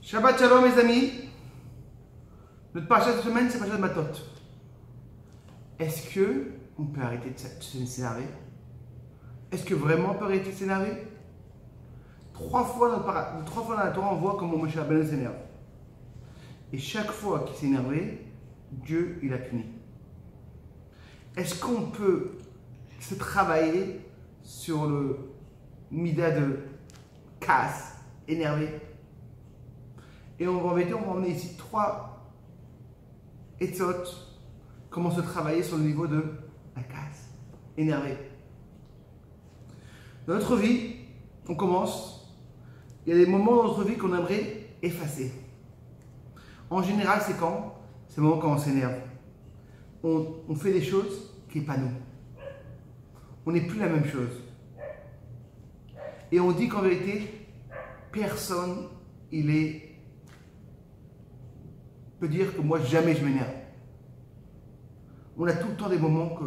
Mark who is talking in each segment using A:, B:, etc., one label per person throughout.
A: Shabbat Shalom mes amis. Notre parasha cette semaine c'est parasha de Matot. Est-ce que on peut arrêter de s'énerver? Est-ce que vraiment on peut arrêter de s'énerver? Trois fois dans la Torah on voit comment Moshe Rabbeinu s'énerve. Et chaque fois qu'il s'est énervé, Dieu il a puni. Est-ce qu'on peut se travailler sur le mida de casse, énervé? Et on va emmener ici trois etzot, comment se travailler sur le niveau de la casse, énervé. Dans notre vie, on commence, il y a des moments dans notre vie qu'on aimerait effacer. En général, c'est quand? C'est le moment quand on s'énerve. On fait des choses qui n'est pas nous. On n'est plus la même chose. Et on dit qu'en vérité, personne, peut dire que moi, jamais je m'énerve. On a tout le temps des moments que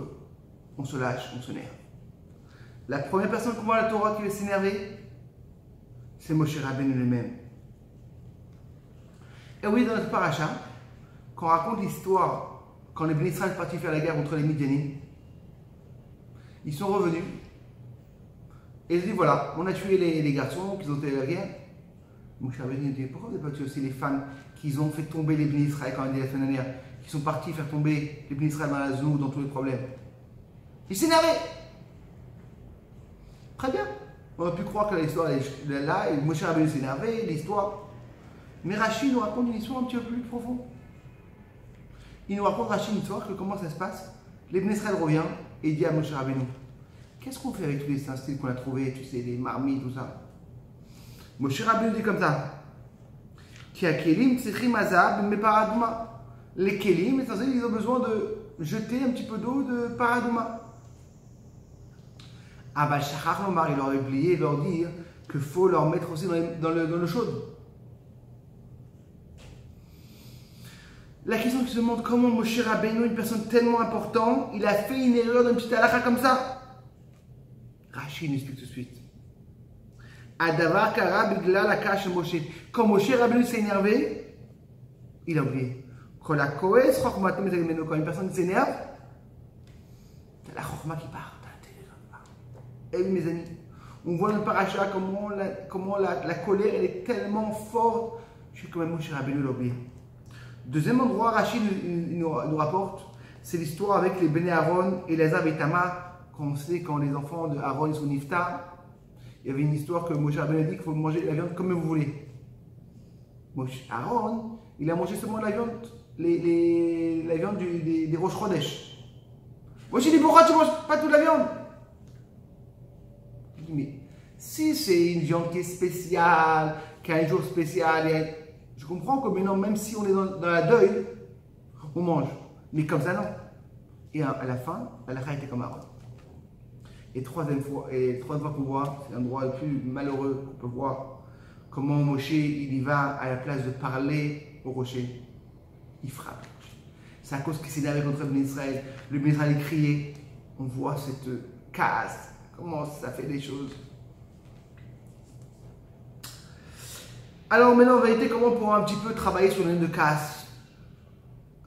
A: on se lâche, on s'énerve. La première personne qu'on voit à la Torah qui va s'énerver, c'est Moshe Rabbeinu lui-même. Et oui, dans notre paracha, quand on raconte l'histoire, quand les Bnei Israël sont partis faire la guerre contre les Midianites, ils sont revenus et ils disent voilà, on a tué les garçons qui ont fait la guerre. Moshe Rabbeinu dit pourquoi vous n'avez pas tué aussi les femmes qui ont fait tomber les Bnei Israël quand on a dit la semaine dernière, qui sont partis faire tomber les Bnei Israël dans la zone, dans tous les problèmes. Ils s'énervaient. Très bien. On a pu croire que l'histoire est là, et Moshe Rabbeinu s'est énervé, l'histoire. Mais Rashi nous raconte une histoire un petit peu plus profonde. Il nous raconte Rashi une histoire que comment ça se passe. Les Bnei Israël revient et il dit à Moshe Rabbeinu, qu'est-ce qu'on fait avec tous les ustensiles qu'on a trouvés, tu sais, les marmites, tout ça. Moshe Rabbeinu dit comme ça. Les kelim, ils ont besoin de jeter un petit peu d'eau de paradouma. Abal Shachar Lomar, il leur a oublié de leur dire qu'il faut leur mettre aussi dans l'eau chaude. La question qui se demande comment Moshe Rabbeinu, une personne tellement importante, il a fait une erreur d'une petite halakha comme ça. Rashi nous explique tout de suite. Adavar kara bigla la kache Moshe. Quand Moshe Rabbeinu s'est énervé, il a oublié. Quand une personne s'énerve, c'est la chokma qui part. Et oui, mes amis, on voit dans le paracha comment la colère elle est tellement forte. Je sais quand même Moshe Rabbeinu l'a oublié. Deuxième endroit, Rachid nous rapporte, c'est l'histoire avec les Béné Aaron et les et Tamar. On sait quand les enfants de Aaron sont niftar, il y avait une histoire que Moshe Rabbeinu a dit qu'il faut manger la viande comme vous voulez. Aaron, il a mangé seulement la viande, la viande des Rosh Chodesh. Moshe dit pourquoi tu ne manges pas toute la viande? Je dis mais si c'est une viande qui est spéciale, qui a un jour spécial, je comprends que maintenant, même si on est dans la deuil, on mange. Mais comme ça, non. Et à la fin, la était comme Aaron. Et troisième fois qu'on voit, c'est l'endroit le plus malheureux qu'on peut voir, comment Moshe, il y va à la place de parler au rocher. Il frappe. C'est à cause qu'il s'est énervé contre le Bnei Israël. Le Bnei Israël criait. On voit cette casse. Comment ça fait des choses. Alors maintenant, en vérité, comment on pourra un petit peu travailler sur le niveau de casse?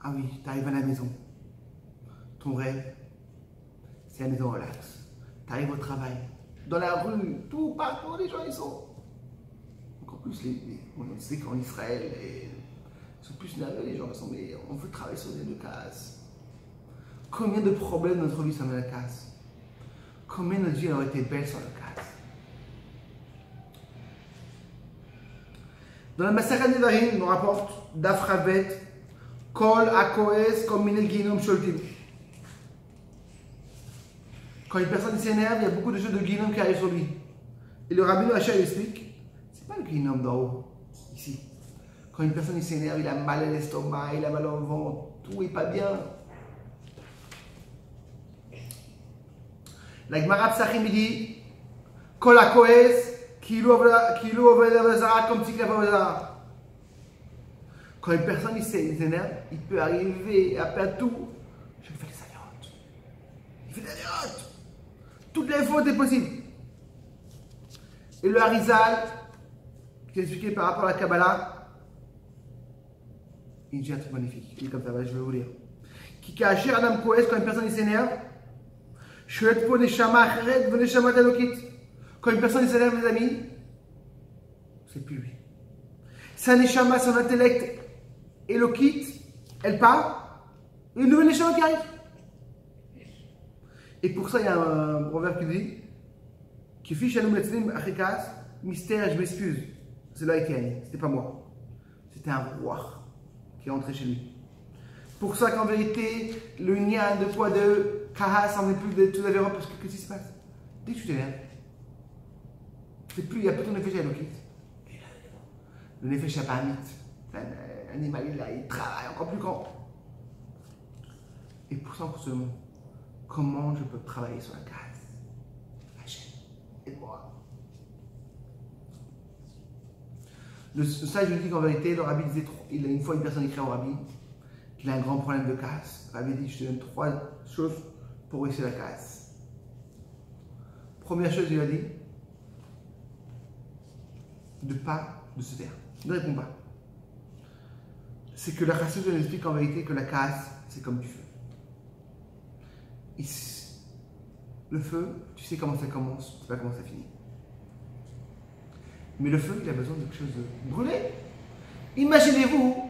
A: Ah oui, tu arrives à la maison. Ton rêve, c'est la maison relax. Tu arrives au travail. Dans la rue, tout, partout, les gens, ils sont. Encore plus, on sait qu'en Israël, ils sont plus nerveux, les gens. Mais on veut travailler sur le niveau de casse. Combien de problèmes dans notre vie ça met la casse? Combien notre vie aurait été belle sans la casse? Dans la Masechet Nedarim, on rapporte d'Afravet, Kol Akoes, comme Minel Ginom Sholtim. Quand une personne s'énerve, il y a beaucoup de choses de Ginom qui arrivent sur lui. Et le Rabbi Hachal explique, c'est pas le Ginom d'en haut, ici. Quand une personne s'énerve, il a mal à l'estomac, il a mal au ventre, tout n'est pas bien. La Gemara Psachim dit, Kol Akoes, quand une personne s'énerve, il peut arriver à perdre tout. Je fais des avérotes. Il fait des avérotes. Toutes les fautes est possible. Et le Harizal, qui est expliqué par rapport à la Kabbalah, Il dit un truc magnifique. Il est comme ça, je vais vous lire. Qui a cher Adam Koes, quand une personne s'énerve, Shoet po neshama acheret veneshama talokit. Quand une personne s'énerve, les amis, c'est plus lui. Sa neshama, son intellect, elokit, elle part, et une nouvelle neshama qui arrive. Et pour ça, il y a un proverbe qui dit qui fiche à nous mystère, je m'excuse. C'est là Etienne, c'était pas moi. C'était un roi qui est entré chez lui. Pour ça qu'en vérité, le nian de poids de Kahas en est plus de tout l'Europe parce que qu'est-ce qui se passe? Dès que tu t'énerves, c'est plus, il n'y a pas ton effet chalokit. Le effet chapamite, un animal il travaille encore plus grand. Et pour ça, on se demande comment je peux travailler sur la case? Hachem, aide-moi. Le sage nous dit qu'en vérité, le rabbi disait, il a une fois une personne écrit au rabbi qu'il a un grand problème de casse. Le rabbi dit, je te donne 3 choses pour réussir la casse. Première chose, il a dit, de se taire, ne réponds pas. C'est que la chassidut nous explique en vérité que la casse, c'est comme du feu. Le feu, tu sais comment ça commence, tu sais pas comment ça finit. Mais le feu, il a besoin de quelque chose de brûlé. Imaginez-vous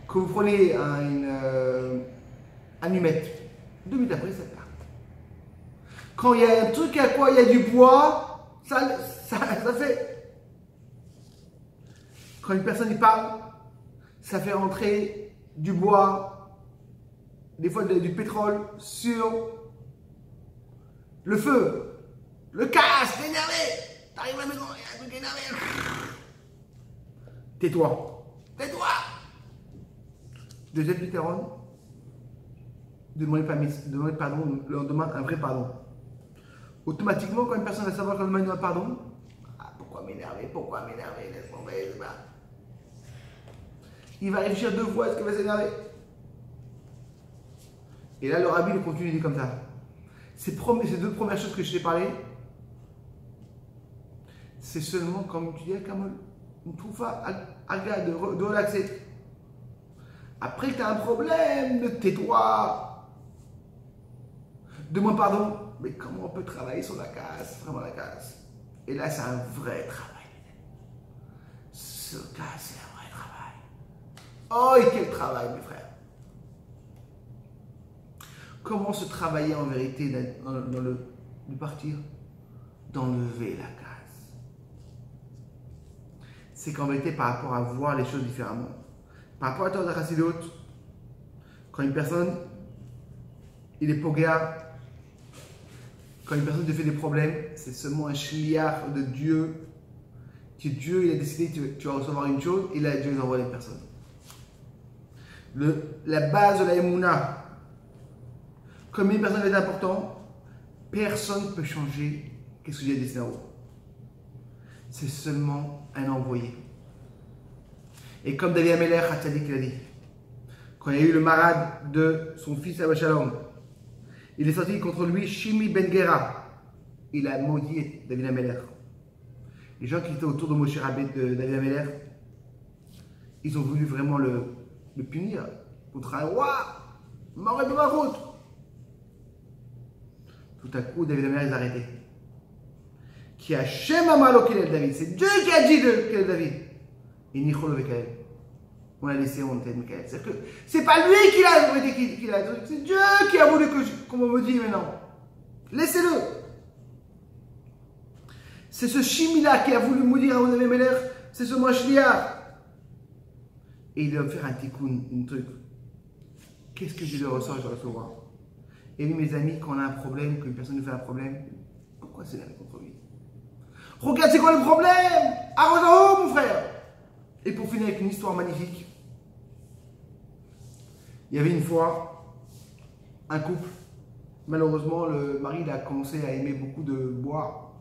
A: que vous prenez une allumette. 2 minutes après, ça part. Quand il y a un truc à quoi il y a du bois, ça fait. Quand une personne y parle, ça fait rentrer du bois, des fois du pétrole sur le feu. Le casse, t'es énervé. T'arrives à la maison, il y a un truc énervé. Tais-toi. Tais-toi. Deuxième Piteron, demandez pardon, leur demande un vrai pardon. Automatiquement, quand une personne va savoir qu'on demande un pardon, pourquoi m'énerver, laisse tomber, il va réfléchir 2 fois à ce qu'il va s'énerver. Et là, le rabbi le continue, il dit comme ça. Ces 2 premières choses que je t'ai parlé, c'est seulement comme tu dis, une troufa de relaxer. Après que tu as un problème, tais-toi. Demande pardon. Mais comment on peut travailler sur la casse, vraiment la casse? Et là, c'est un vrai travail. Ce cas, c'est un vrai travail. Oh, et quel travail, mes frères. Comment se travailler en vérité de partir? D'enlever la casse. C'est qu'en vérité, par rapport à voir les choses différemment, par rapport à toi, Chassidut, quand une personne, il est pogea, quand une personne te fait des problèmes, c'est seulement un shliach de Dieu, que Dieu il a décidé que tu vas recevoir une chose, et là Dieu il envoie les personnes. La base de la Emouna, comme une personne est importante, personne ne peut changer qu'est-ce que j'ai décidé en haut. C'est seulement un envoyé. Et comme David Ameler, Hatzadik l'a dit, quand il y a eu le marad de son fils Abba Shalom, il est sorti contre lui Shimi Ben Gera. Il a maudit David Ameler. Les gens qui étaient autour de Moshe Rabbeinu, de David Ameler, ils ont voulu vraiment le punir contre un roi, mort de ma route. Tout à coup, David Ameler les a arrêtés. Qui a Shem Amalo Kelel David. C'est Dieu qui a dit de Kelel David. Et Nichol Vekael. On l'a laissé honter de Michael. C'est que c'est pas lui qui l'a, c'est Dieu qui a voulu qu'on me dise maintenant. Laissez-le. C'est ce Shimila qui a voulu me dire à David Ameler, c'est ce Moshlia. Et il doit me faire un tikkun, un truc. Qu'est-ce que je lui ressors, je dois recevoir. Et oui, mes amis, quand on a un problème, qu'une personne nous fait un problème, pourquoi c'est là contre lui? Regarde, c'est quoi le problème? Arrose mon frère. Et pour finir avec une histoire magnifique, il y avait une fois un couple. Malheureusement, le mari il a commencé à aimer beaucoup de boire,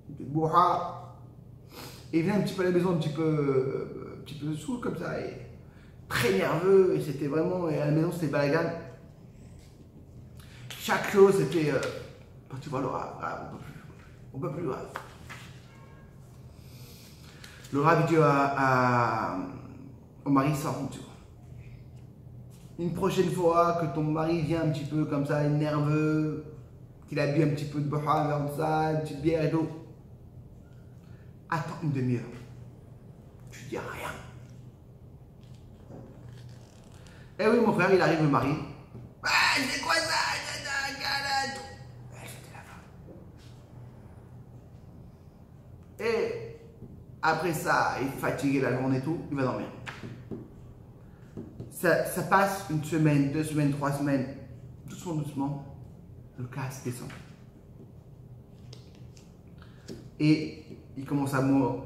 A: de boire. Et il venait un petit peu à la maison, un petit peu saoul comme ça, et très nerveux. Et c'était vraiment, et à la maison c'était balagan. Chaque chose c'était, quand tu vois le Rav, on peut plus le Rav. Le Rav dit ton mari sort une seconde. Une prochaine fois que ton mari vient un petit peu comme ça, nerveux, qu'il a bu un petit peu de boha, un verre de ça, une petite bière et d'eau, attends une demi-heure. Tu dis rien. Eh oui, mon frère, il arrive, le mari. Ah, c'est quoi ça? J'étais là-bas. Et après ça, il est fatigué la journée et tout, il va dormir. Ça passe une semaine, 2 semaines, 3 semaines. Doucement, doucement, le casse descend. Et il commence à moins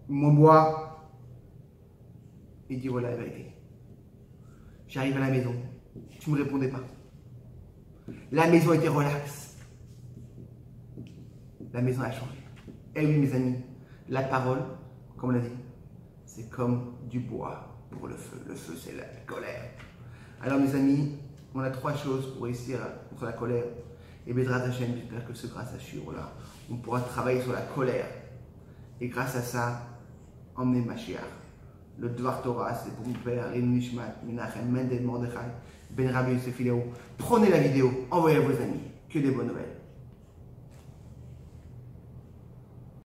A: boire. Il dit voilà la vérité. J'arrive à la maison, tu ne me répondais pas. La maison était relaxe. La maison a changé. Et oui, mes amis, la parole, comme on l'a dit, c'est comme du bois pour le feu. Le feu, c'est la colère. Alors, mes amis, on a 3 choses pour réussir contre la colère. Et Bédrat Hachem, j'espère que c'est grâce à Shiro-là, on pourra travailler sur la colère. Et grâce à ça, emmener Mashiach. Le Dvar Torah, c'est pour mon père, et Nishmat, Menachem, Mendel, Mordechai, Ben Rabbi Yosef Iléo. Prenez la vidéo, envoyez à vos amis. Que des bonnes nouvelles.